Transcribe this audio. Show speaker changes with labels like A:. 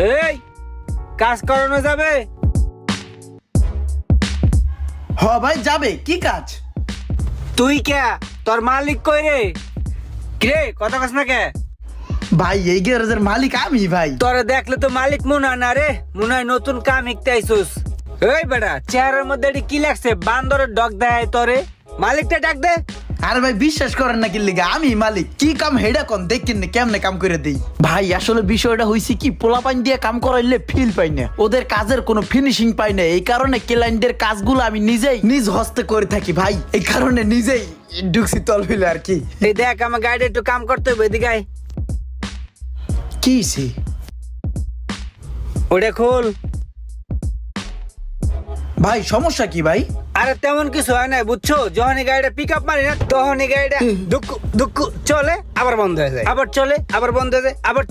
A: এই কাজ করানো যাবে?
B: হ ভাই যাবে, কি কাজ?
A: তুই কে? তোর মালিক কই রে? কে কথা কস না কে?
B: ভাই এই গ্যারেজের মালিক আমি ভাই।
A: তোরে দেখলে তো মালিক মনে হয় না রে, মনে হয় নতুন কাম শিখতে আইসুস। এই বেটা, চেহারার মধ্যে এটি কি লাগছে? বান্দরের ডগ দেয় তোরে। মালিকটা ডাক দে।
B: আরে ভাই বিশ্বাস করেন না কি লিগা, আমি মালিক। কি কাম হেডা কোন দেখেন না কেমনে কাম করে দেই। ভাই আসলে বিষয়টা হইছে কি, পোলাপান দিয়ে কাম করাইলে ফিল পাই না, ওদের কাজের কোনো ফিনিশিং পাই না। এই কারণে ক্লায়েন্টের কাজগুলো আমি নিজেই নিজ হস্তে করে থাকি ভাই। এই কারণে নিজেই ঢুকছি তল হইলে আর কি।
A: এই দেখ আমার গাড়ি একটু কাম করতে হবে, এদিকে আয়।
B: কি হইছে?
A: ওটা খোল।
B: ভাই সমস্যা কি ভাই?
A: আরে তেমন কিছু হয় না বুঝছো, যখনই গাড়িটা পিক আপ মারি না তখনই গাড়িটা দুক্কু দুক্কু চলে, আবার বন্ধ হয়ে যায়, আবার চলে, আবার বন্ধ হয়ে যায়, আবার